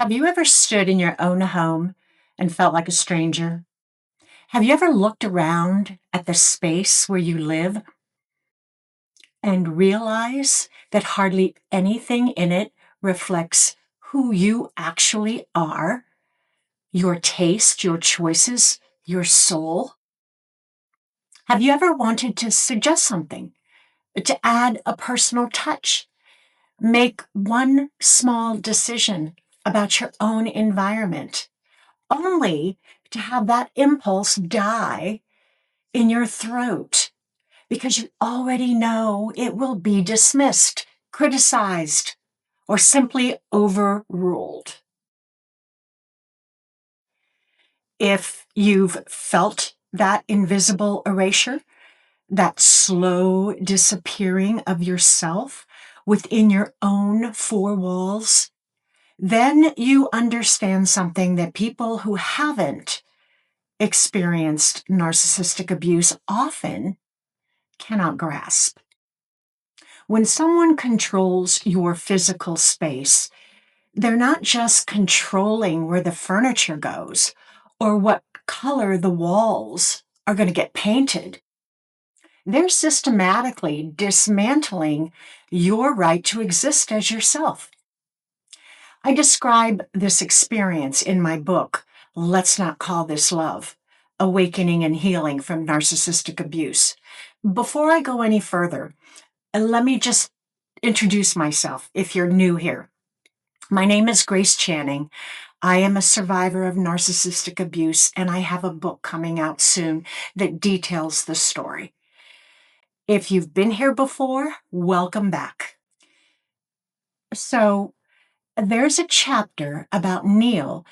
Have you ever stood in your own home and felt like a stranger? Have you ever looked around at the space where you live and realize that hardly anything in it reflects who you actually are, your taste, your choices, your soul? Have you ever wanted to suggest something, to add a personal touch, make one small decision about your own environment, only to have that impulse die in your throat because you already know it will be dismissed, criticized, or simply overruled? If you've felt that invisible erasure, that slow disappearing of yourself within your own four walls, then you understand something that people who haven't experienced narcissistic abuse often cannot grasp. When someone controls your physical space, they're not just controlling where the furniture goes or what color the walls are going to get painted. They're systematically dismantling your right to exist as yourself. I describe this experience in my book, Let's Not Call This Love: Awakening and Healing from Narcissistic Abuse. Before I go any further, let me just introduce myself if you're new here. My name is Grace Channing. I am a survivor of narcissistic abuse, and I have a book coming out soon that details the story. If you've been here before, welcome back. So, there's a chapter about Neil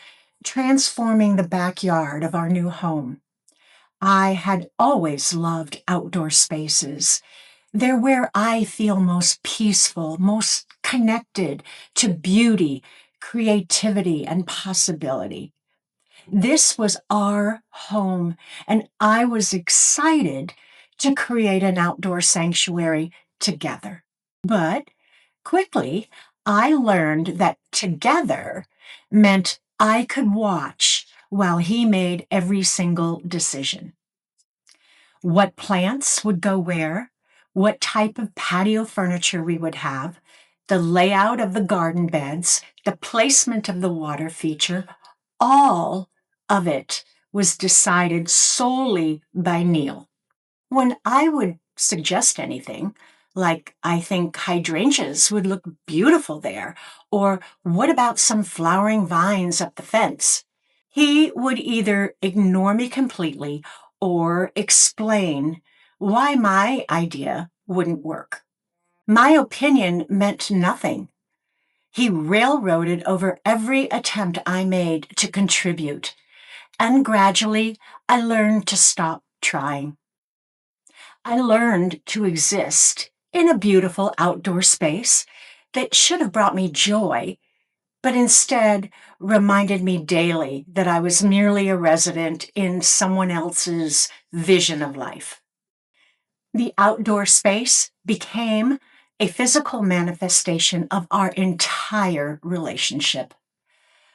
transforming the backyard of our new home. I had always loved outdoor spaces. They're where I feel most peaceful, most connected to beauty, creativity, and possibility. This was our home, and I was excited to create an outdoor sanctuary together. But quickly, I learned that together meant I could watch while he made every single decision. What plants would go where, what type of patio furniture we would have, the layout of the garden beds, the placement of the water feature, all of it was decided solely by Neil. When I would suggest anything, like I think hydrangeas would look beautiful there, or what about some flowering vines up the fence, he would either ignore me completely or explain why my idea wouldn't work. My opinion meant nothing. He railroaded over every attempt I made to contribute, and gradually I learned to stop trying. I learned to exist in a beautiful outdoor space that should have brought me joy, but instead reminded me daily that I was merely a resident in someone else's vision of life. The outdoor space became a physical manifestation of our entire relationship.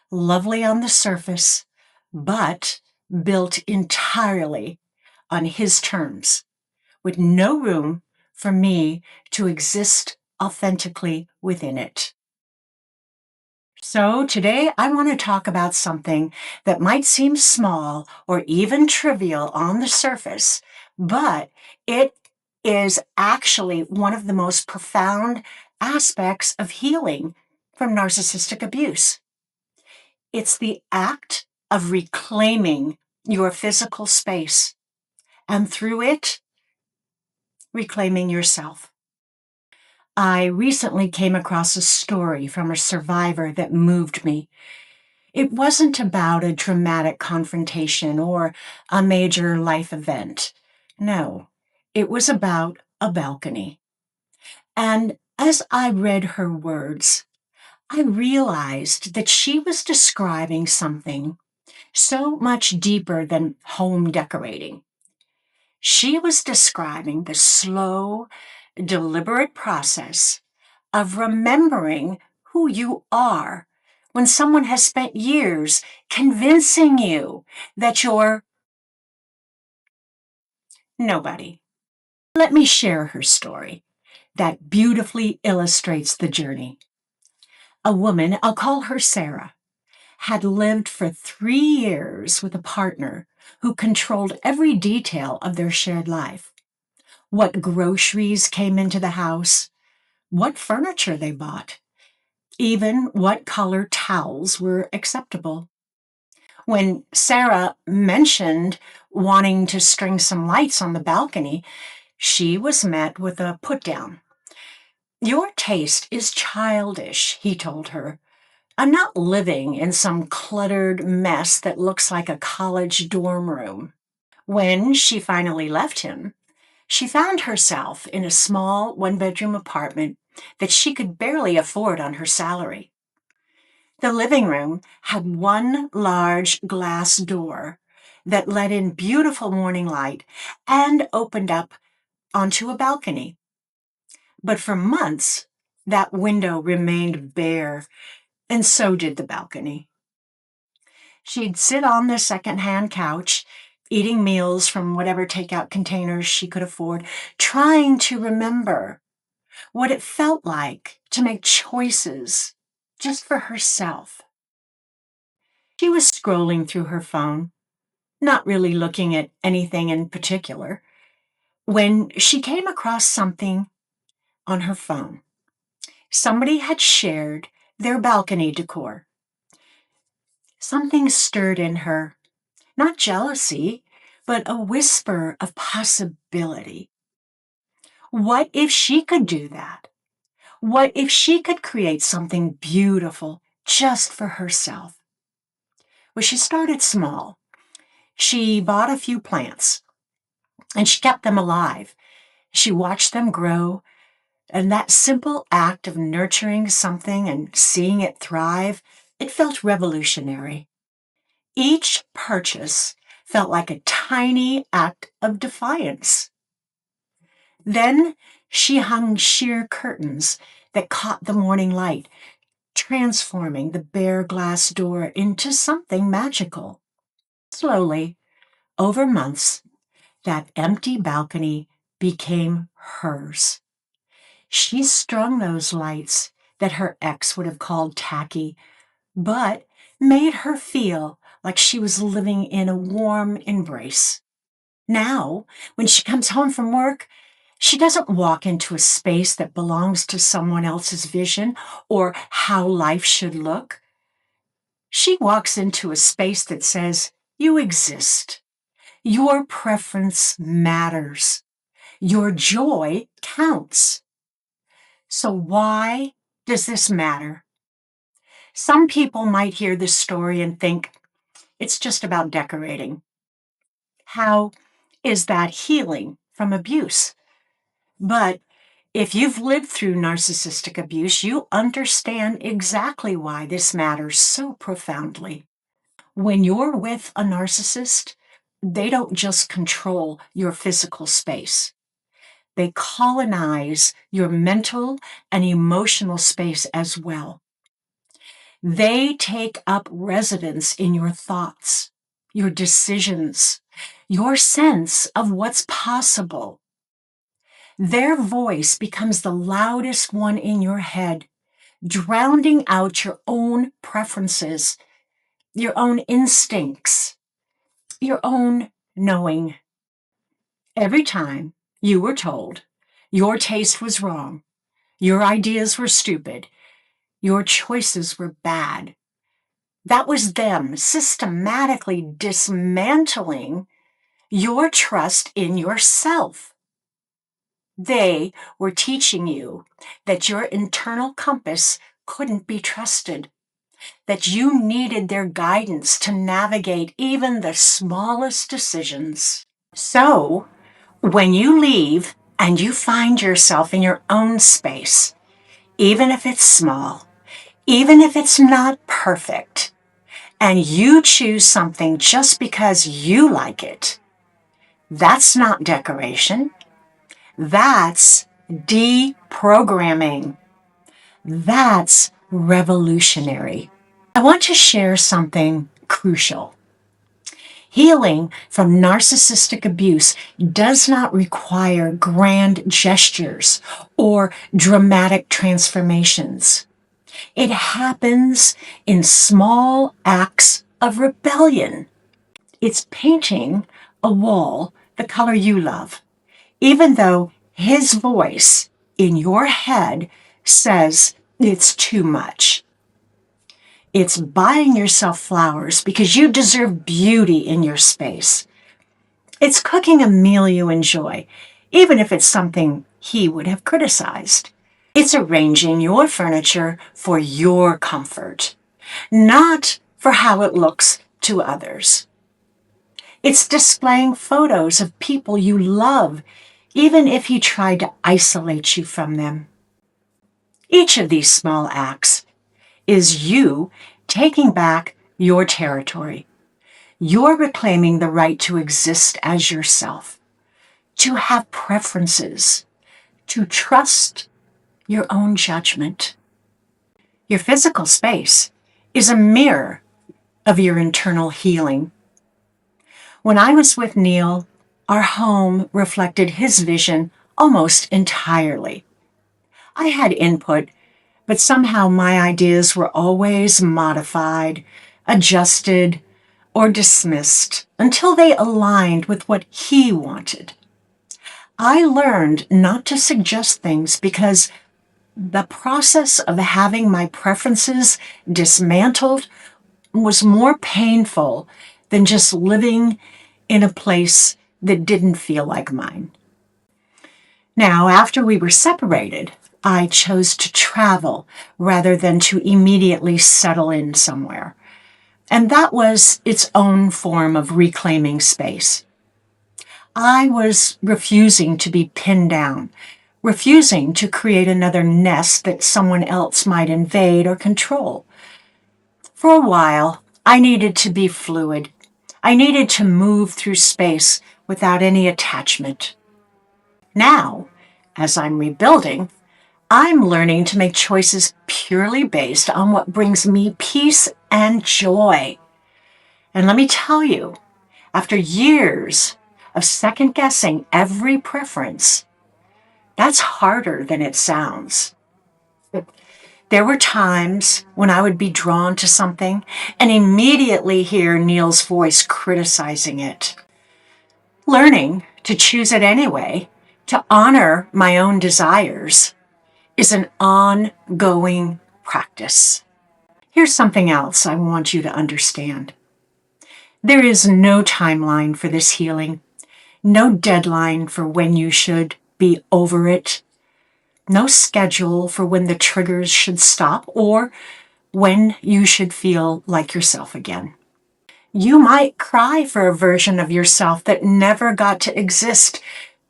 Lovely on the surface, but built entirely on his terms, with no room for me to exist authentically within it. So today I want to talk about something that might seem small or even trivial on the surface, but it is actually one of the most profound aspects of healing from narcissistic abuse. It's the act of reclaiming your physical space and through it, reclaiming yourself. I recently came across a story from a survivor that moved me. It wasn't about a dramatic confrontation or a major life event. No, it was about a balcony. And as I read her words, I realized that she was describing something so much deeper than home decorating. She was describing the slow, deliberate process of remembering who you are when someone has spent years convincing you that you're nobody. Let me share her story that beautifully illustrates the journey. A woman, I'll call her Sarah, had lived for 3 years with a partner who controlled every detail of their shared life. What groceries came into the house, what furniture they bought, even what color towels were acceptable. When Sarah mentioned wanting to string some lights on the balcony, she was met with a put down. Your taste is childish, he told her. I'm not living in some cluttered mess that looks like a college dorm room. When she finally left him, she found herself in a small one-bedroom apartment that she could barely afford on her salary. The living room had one large glass door that let in beautiful morning light and opened up onto a balcony. But for months, that window remained bare, and so did the balcony. She'd sit on the secondhand couch, eating meals from whatever takeout containers she could afford, trying to remember what it felt like to make choices just for herself. She was scrolling through her phone, not really looking at anything in particular, when she came across something on her phone. Somebody had shared their balcony decor. Something stirred in her, not jealousy, but a whisper of possibility. What if she could do that? What if she could create something beautiful just for herself? Well, she started small. She bought a few plants and she kept them alive. She watched them grow, and that simple act of nurturing something and seeing it thrive, it felt revolutionary. Each purchase felt like a tiny act of defiance. Then she hung sheer curtains that caught the morning light, transforming the bare glass door into something magical. Slowly, over months, that empty balcony became hers. She strung those lights that her ex would have called tacky, but made her feel like she was living in a warm embrace. Now, when she comes home from work, she doesn't walk into a space that belongs to someone else's vision or how life should look. She walks into a space that says, you exist. Your preference matters. Your joy counts. So why does this matter? Some people might hear this story and think it's just about decorating. How is that healing from abuse? But if you've lived through narcissistic abuse, you understand exactly why this matters so profoundly. When you're with a narcissist, they don't just control your physical space. They colonize your mental and emotional space as well. They take up residence in your thoughts, your decisions, your sense of what's possible. Their voice becomes the loudest one in your head, drowning out your own preferences, your own instincts, your own knowing. Every time you were told your taste was wrong, your ideas were stupid, your choices were bad, that was them systematically dismantling your trust in yourself. They were teaching you that your internal compass couldn't be trusted, that you needed their guidance to navigate even the smallest decisions. So, when you leave and you find yourself in your own space, even if it's small, even if it's not perfect, and you choose something just because you like it, that's not decoration. That's deprogramming. That's revolutionary. I want to share something crucial. Healing from narcissistic abuse does not require grand gestures or dramatic transformations. It happens in small acts of rebellion. It's painting a wall the color you love, even though his voice in your head says it's too much. It's buying yourself flowers because you deserve beauty in your space. It's cooking a meal you enjoy, even if it's something he would have criticized. It's arranging your furniture for your comfort, not for how it looks to others. It's displaying photos of people you love, even if he tried to isolate you from them. Each of these small acts is you taking back your territory. You're reclaiming the right to exist as yourself, to have preferences, to trust your own judgment. Your physical space is a mirror of your internal healing. When I was with Neil, our home reflected his vision almost entirely. I had input, but somehow my ideas were always modified, adjusted, or dismissed until they aligned with what he wanted. I learned not to suggest things because the process of having my preferences dismantled was more painful than just living in a place that didn't feel like mine. Now, after we were separated, I chose to travel rather than to immediately settle in somewhere. And that was its own form of reclaiming space. I was refusing to be pinned down, refusing to create another nest that someone else might invade or control. For a while, I needed to be fluid. I needed to move through space without any attachment. Now, as I'm rebuilding, I'm learning to make choices purely based on what brings me peace and joy. And let me tell you, after years of second guessing every preference, that's harder than it sounds. There were times when I would be drawn to something and immediately hear Neil's voice criticizing it. Learning to choose it anyway, to honor my own desires, is an ongoing practice. Here's something else I want you to understand. There is no timeline for this healing, no deadline for when you should be over it, no schedule for when the triggers should stop or when you should feel like yourself again. You might cry for a version of yourself that never got to exist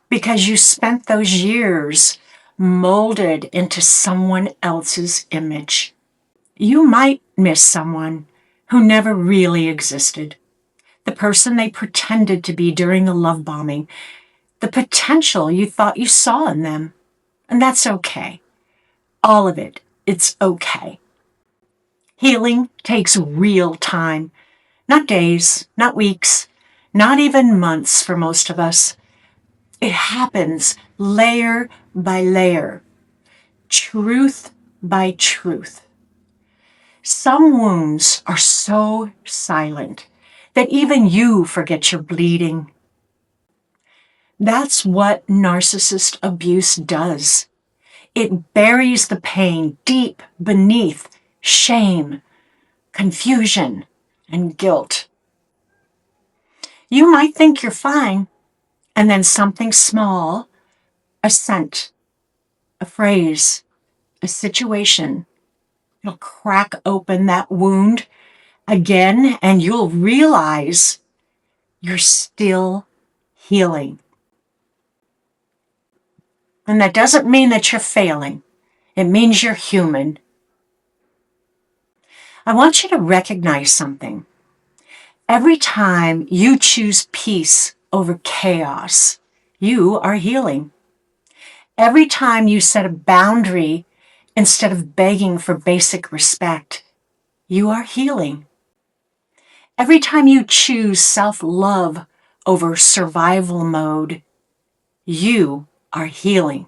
because you spent those years molded into someone else's image. You might miss someone who never really existed, the person they pretended to be during the love bombing, the potential you thought you saw in them. And that's okay. All of it, it's okay. Healing takes real time, not days, not weeks, not even months for most of us. It happens layer by layer, truth by truth. Some wounds are so silent that even you forget you're bleeding. That's what narcissist abuse does. It buries the pain deep beneath shame, confusion, and guilt. You might think you're fine, and then something small, a scent, a phrase, a situation, it'll crack open that wound again, and you'll realize you're still healing. And that doesn't mean that you're failing. It means you're human. I want you to recognize something. Every time you choose peace over chaos, you are healing. Every time you set a boundary instead of begging for basic respect, you are healing. Every time you choose self-love over survival mode, you are healing.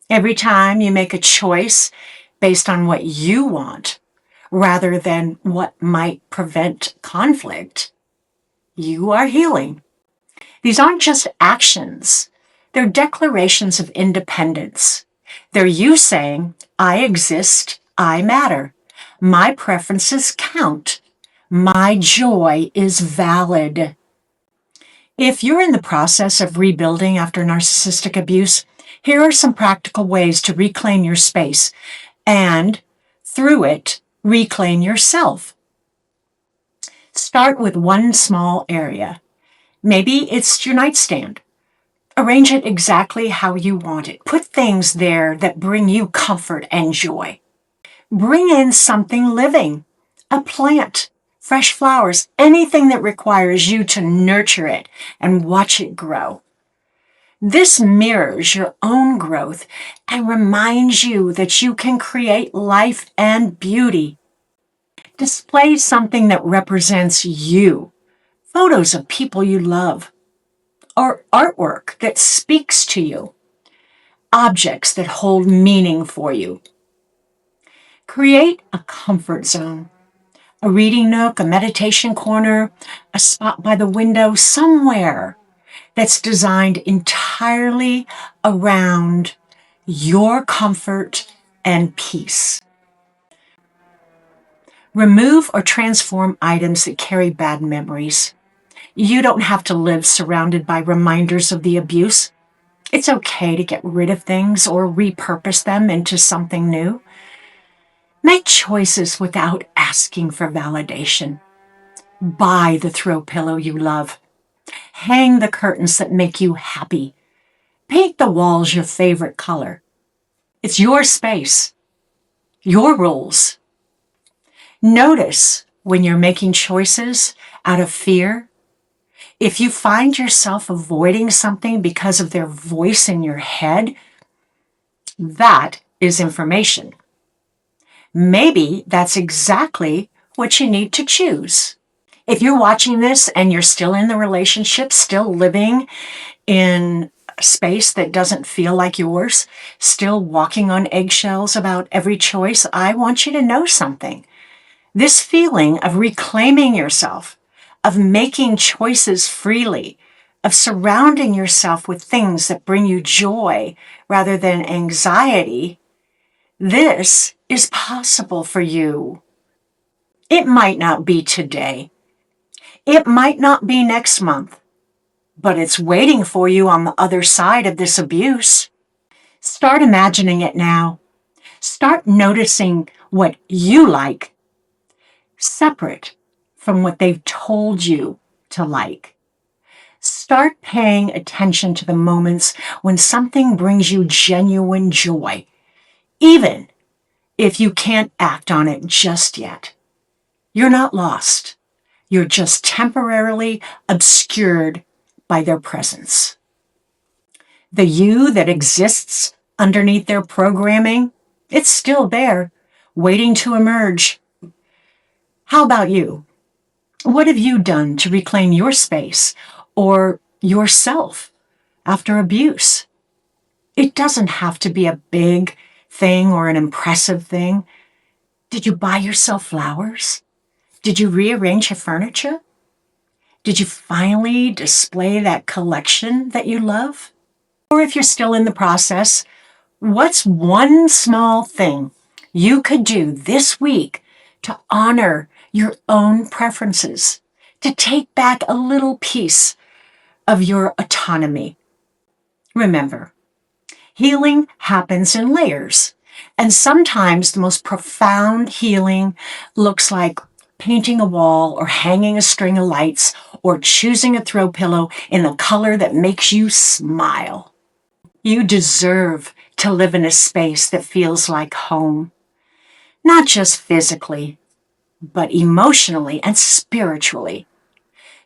Every time you make a choice based on what you want rather than what might prevent conflict, you are healing. These aren't just actions. They're declarations of independence. They're you saying, I exist, I matter. My preferences count. My joy is valid. If you're in the process of rebuilding after narcissistic abuse, here are some practical ways to reclaim your space and, through it, reclaim yourself. Start with one small area. Maybe it's your nightstand. Arrange it exactly how you want it. Put things there that bring you comfort and joy. Bring in something living, a plant, fresh flowers, anything that requires you to nurture it and watch it grow. This mirrors your own growth and reminds you that you can create life and beauty. Display something that represents you. Photos of people you love, or artwork that speaks to you, objects that hold meaning for you. Create a comfort zone, a reading nook, a meditation corner, a spot by the window, somewhere that's designed entirely around your comfort and peace. Remove or transform items that carry bad memories. You don't have to live surrounded by reminders of the abuse. It's okay to get rid of things or repurpose them into something new. Make choices without asking for validation. Buy the throw pillow you love. Hang the curtains that make you happy. Paint the walls your favorite color. It's your space, your rules. Notice when you're making choices out of fear. If you find yourself avoiding something because of their voice in your head, that is information. Maybe that's exactly what you need to choose. If you're watching this and you're still in the relationship, still living in a space that doesn't feel like yours, still walking on eggshells about every choice, I want you to know something. This feeling of reclaiming yourself, of making choices freely, of surrounding yourself with things that bring you joy rather than anxiety, this is possible for you. It might not be today. It might not be next month, but it's waiting for you on the other side of this abuse. Start imagining it now. Start noticing what you like, separate from what they've told you to like. Start paying attention to the moments when something brings you genuine joy, even if you can't act on it just yet. You're not lost. You're just temporarily obscured by their presence. The you that exists underneath their programming, it's still there, waiting to emerge. How about you? What have you done to reclaim your space or yourself after abuse? It doesn't have to be a big thing or an impressive thing. Did you buy yourself flowers? Did you rearrange your furniture? Did you finally display that collection that you love? Or if you're still in the process, what's one small thing you could do this week to honor your own preferences, to take back a little piece of your autonomy? Remember, healing happens in layers, and sometimes the most profound healing looks like painting a wall or hanging a string of lights or choosing a throw pillow in a color that makes you smile. You deserve to live in a space that feels like home, not just physically, but emotionally and spiritually.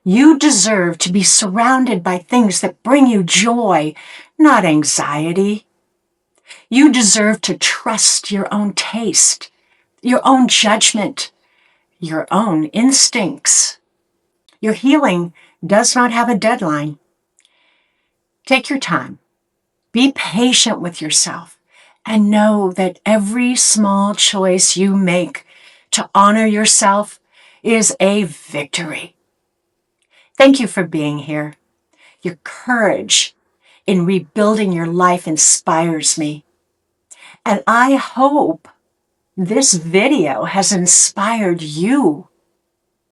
You deserve to be surrounded by things that bring you joy, not anxiety. You deserve to trust your own taste, your own judgment, your own instincts. Your healing does not have a deadline. Take your time. Be patient with yourself and know that every small choice you make to honor yourself is a victory. Thank you for being here. Your courage in rebuilding your life inspires me. And I hope this video has inspired you